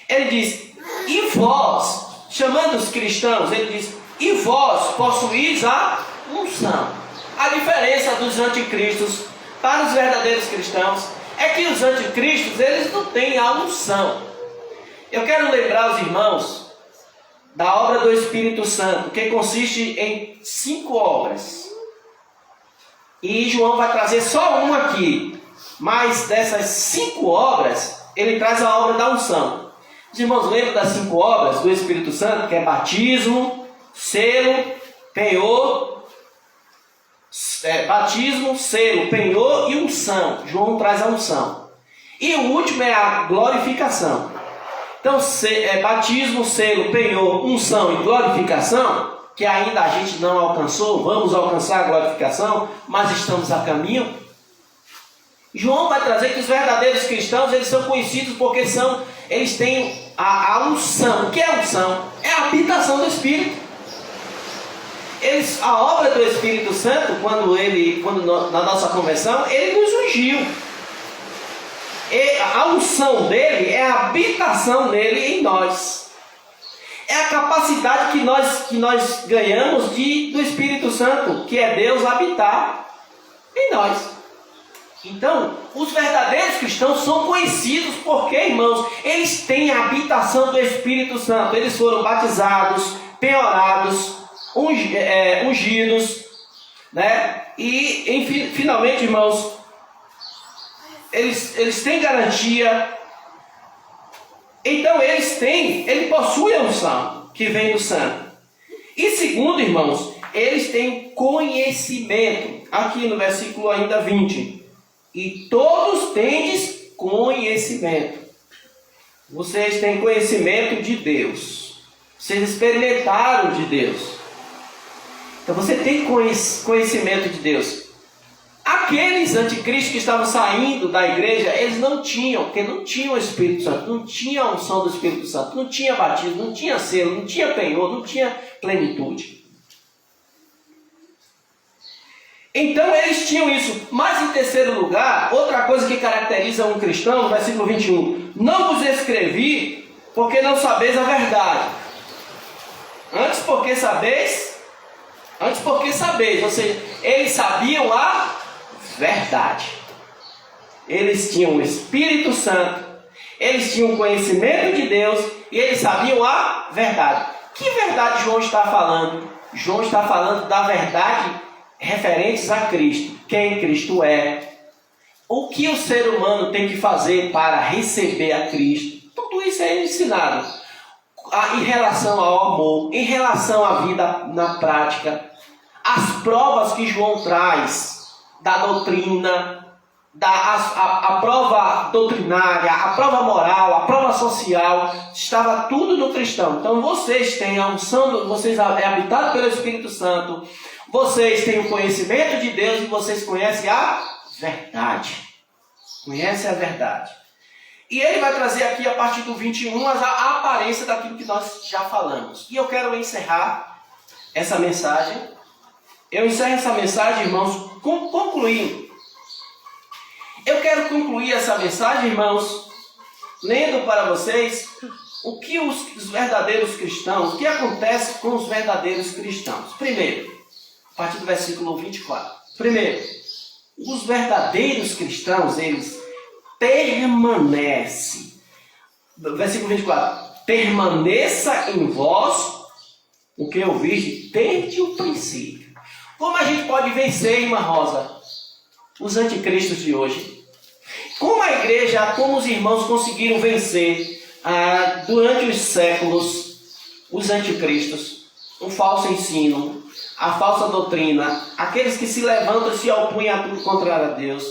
Ele diz, e vós, chamando os cristãos, ele diz, e vós possuís a unção. A diferença dos anticristos para os verdadeiros cristãos é que os anticristos, eles não têm a unção. Eu quero lembrar os irmãos da obra do Espírito Santo, que consiste em 5 obras. E João vai trazer só uma aqui. Mas dessas 5 obras, ele traz a obra da unção. Os irmãos lembram das 5 obras do Espírito Santo, que é batismo, selo, penhor, batismo, selo, penhor e unção. João traz a unção. E o último é a glorificação. Então, batismo, selo, penhor, unção e glorificação, que ainda a gente não alcançou, vamos alcançar a glorificação, mas estamos a caminho. João vai trazer que os verdadeiros cristãos, eles são conhecidos porque eles têm a unção. O que é a unção? É a habitação do Espírito. A obra do Espírito Santo, na nossa conversão, ele nos ungiu. E a unção dele é a habitação dele em nós. É a capacidade que nós ganhamos do Espírito Santo, que é Deus habitar em nós. Então, os verdadeiros cristãos são conhecidos porque, irmãos, eles têm a habitação do Espírito Santo. Eles foram batizados, penhorados, ungidos, né? E, finalmente, irmãos, eles têm garantia. Então, ele possui a unção que vem do santo. E segundo, irmãos, eles têm conhecimento. Aqui no versículo ainda 20. E todos tendes conhecimento. Vocês têm conhecimento de Deus. Vocês experimentaram de Deus. Então você tem conhecimento de Deus. Aqueles anticristos que estavam saindo da igreja, eles não tinham, porque não tinham o Espírito Santo, não tinha a unção do Espírito Santo, não tinha batismo, não tinha selo, não tinha penhor, não tinha plenitude. Então eles tinham isso. Mas em terceiro lugar, outra coisa que caracteriza um cristão, no versículo 21, não vos escrevi porque não sabeis a verdade. Antes porque sabeis, ou seja, eles sabiam a verdade. Eles tinham o Espírito Santo, eles tinham conhecimento de Deus e eles sabiam a verdade. Que verdade João está falando? João está falando da verdade referentes a Cristo, quem Cristo é, o que o ser humano tem que fazer para receber a Cristo. Tudo isso é ensinado em relação ao amor, em relação à vida na prática, as provas que João traz da doutrina, a prova doutrinária, a prova moral, a prova social, estava tudo no cristão. Então vocês têm a unção, vocês é habitado pelo Espírito Santo, vocês têm o conhecimento de Deus e vocês conhecem a verdade. Conhecem a verdade. E ele vai trazer aqui, a partir do 21, a aparência daquilo que nós já falamos. E eu quero encerrar essa mensagem. Eu encerro essa mensagem, irmãos, concluindo. Eu quero concluir essa mensagem, irmãos, lendo para vocês o que os verdadeiros cristãos, o que acontece com os verdadeiros cristãos. Primeiro, a partir do versículo 24. Primeiro, os verdadeiros cristãos, eles permanecem. Versículo 24. Permaneça em vós o que eu vi desde o princípio. Como a gente pode vencer, irmã Rosa, os anticristos de hoje? Como a igreja, como os irmãos conseguiram vencer durante os séculos os anticristos, o falso ensino, a falsa doutrina, aqueles que se levantam e se opõem a tudo contrário a Deus?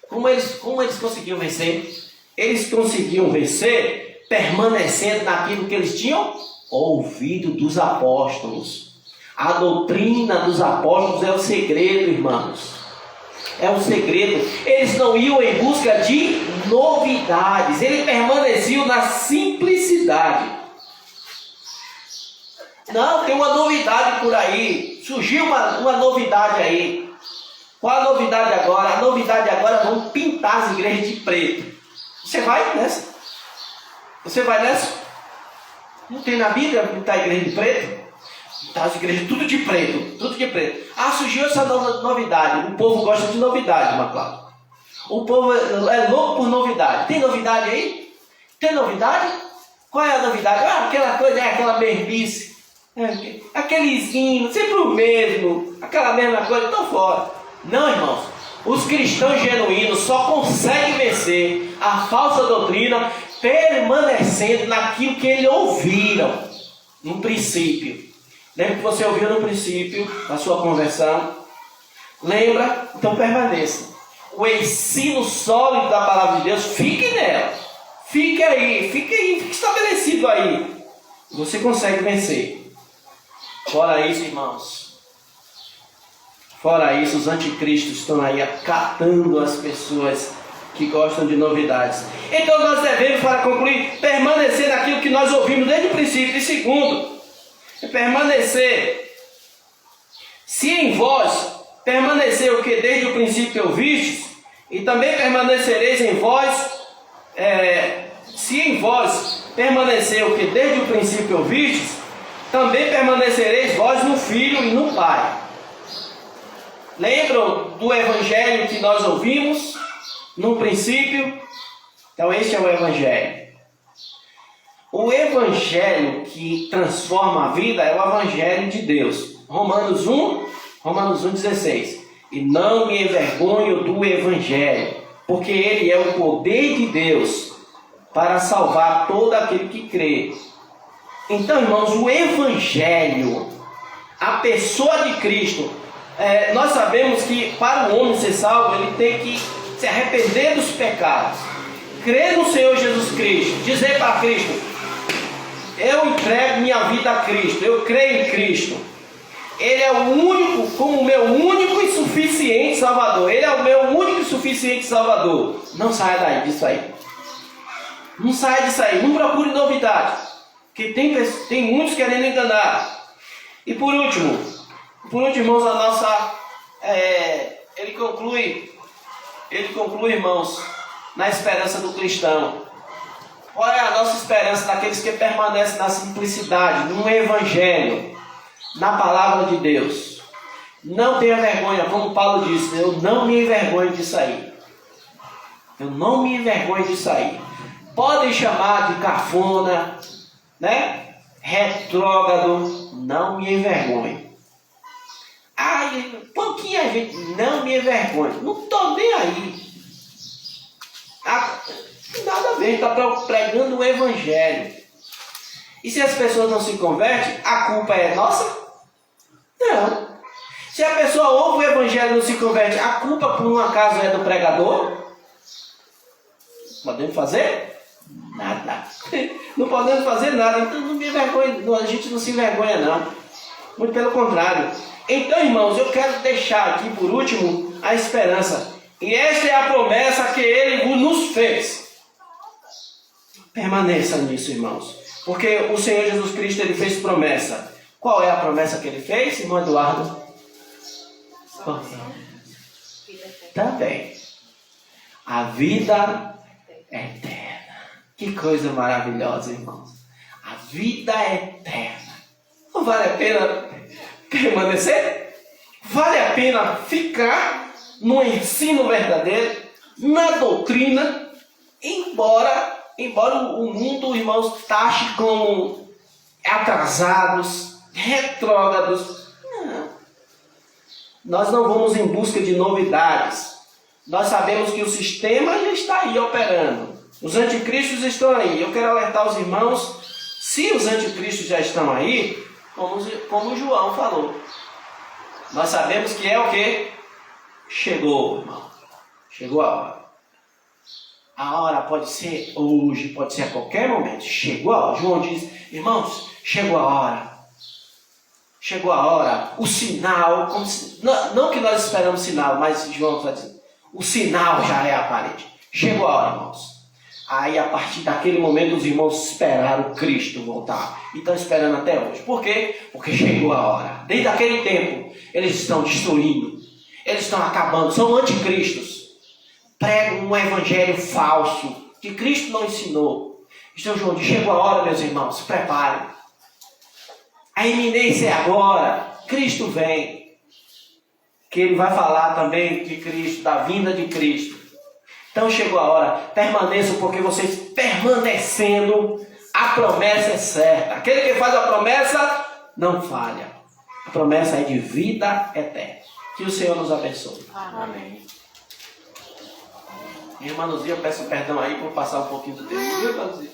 Como eles conseguiam vencer? Eles conseguiam vencer permanecendo naquilo que eles tinham ouvido dos apóstolos. A doutrina dos apóstolos é o segredo, irmãos. É um segredo. Eles não iam em busca de novidades. Eles permaneciam na simplicidade. Não, tem uma novidade por aí. Surgiu uma novidade aí. Qual a novidade agora? A novidade agora é vão pintar as igrejas de preto. Você vai nessa? Você vai nessa? Não tem na Bíblia pintar a igreja de preto? Pintar as igrejas tudo de preto. Tudo de preto. Ah, surgiu essa novidade. O povo gosta de novidade, Maclaro. O povo é louco por novidade. Tem novidade aí? Tem novidade? Qual é a novidade? Ah, aquela coisa, aquela mesmice. Aqueles hinos, sempre o mesmo. Aquela mesma coisa, estão fora. Não, irmãos. Os cristãos genuínos só conseguem vencer a falsa doutrina permanecendo naquilo que eles ouviram no princípio. Lembra que você ouviu no princípio da sua conversão? Lembra? Então permaneça. O ensino sólido da palavra de Deus, fique nela. Fique aí, fique estabelecido aí. Você consegue vencer. Fora isso, irmãos. Fora isso, os anticristos estão aí acatando as pessoas que gostam de novidades. Então nós devemos, para concluir, permanecer naquilo que nós ouvimos desde o princípio. E segundo, permanecer. Se em vós permanecer o que desde o princípio ouvistes, e também permanecereis em vós, se em vós permanecer o que desde o princípio ouvistes, também permanecereis vós no Filho e no Pai. Lembram do Evangelho que nós ouvimos no princípio? Então este é o Evangelho. O Evangelho que transforma a vida é o Evangelho de Deus. Romanos 1:16. E não me envergonho do Evangelho, porque ele é o poder de Deus para salvar todo aquele que crê. Então, irmãos, o Evangelho, a pessoa de Cristo, nós sabemos que para o homem ser salvo, ele tem que se arrepender dos pecados, crer no Senhor Jesus Cristo, dizer para Cristo: eu entrego minha vida a Cristo, eu creio em Cristo. Ele é o único, como o meu único e suficiente Salvador. Ele é o meu único e suficiente Salvador. Não saia disso aí. Não saia disso aí. Não procure novidade. Porque tem muitos querendo enganar. E por último, irmãos, a nossa... Ele conclui, irmãos, na esperança do cristão. Qual é a nossa esperança daqueles que permanecem na simplicidade, no Evangelho, na palavra de Deus? Não tenha vergonha, como Paulo disse, eu não me envergonho de sair. Eu não me envergonho de sair. Podem chamar de cafona, né? Retrógrado, não me envergonho. Ai, pouquinha gente, não me envergonho. Não estou nem aí. Nada a ver, está pregando o Evangelho. E se as pessoas não se convertem, a culpa é nossa? Não. Se a pessoa ouve o Evangelho e não se converte, a culpa por um acaso é do pregador? Podemos fazer? Nada. Não podemos fazer nada. Então não me envergonhe, a gente não se envergonha não. Muito pelo contrário. Então, irmãos, eu quero deixar aqui por último a esperança. E esta é a promessa que Ele nos fez. Permaneça nisso, irmãos. Porque o Senhor Jesus Cristo, Ele fez promessa. Qual é a promessa que Ele fez, irmão Eduardo? Também. A vida eterna. Que coisa maravilhosa, irmãos. A vida eterna. Não vale a pena permanecer? Vale a pena ficar no ensino verdadeiro, na doutrina, embora o mundo, irmãos, taxe como atrasados, retrógrados. Não. Nós não vamos em busca de novidades. Nós sabemos que o sistema já está aí operando. Os anticristos estão aí. Eu quero alertar os irmãos, se os anticristos já estão aí, como o João falou. Nós sabemos que é o quê? Chegou, irmão. Chegou a hora. A hora pode ser hoje, pode ser a qualquer momento. Chegou a hora. João diz, irmãos, chegou a hora. Chegou a hora. O sinal, como se, não que nós esperamos sinal, mas João está dizendo, o sinal já é aparente. Chegou a hora, irmãos. Aí, a partir daquele momento, os irmãos esperaram Cristo voltar. E estão esperando até hoje. Por quê? Porque chegou a hora. Desde aquele tempo, eles estão destruindo. Eles estão acabando. São anticristos. Pregam um evangelho falso que Cristo não ensinou. Então, João diz, chegou a hora, meus irmãos, se preparem. A iminência é agora. Cristo vem. Que ele vai falar também de Cristo, da vinda de Cristo. Então chegou a hora, permaneçam, porque vocês permanecendo, a promessa é certa. Aquele que faz a promessa, não falha. A promessa é de vida eterna. Que o Senhor nos abençoe.
Amém.
Irmã Luzia, eu peço perdão aí por passar um pouquinho do tempo. Viu, Luzia?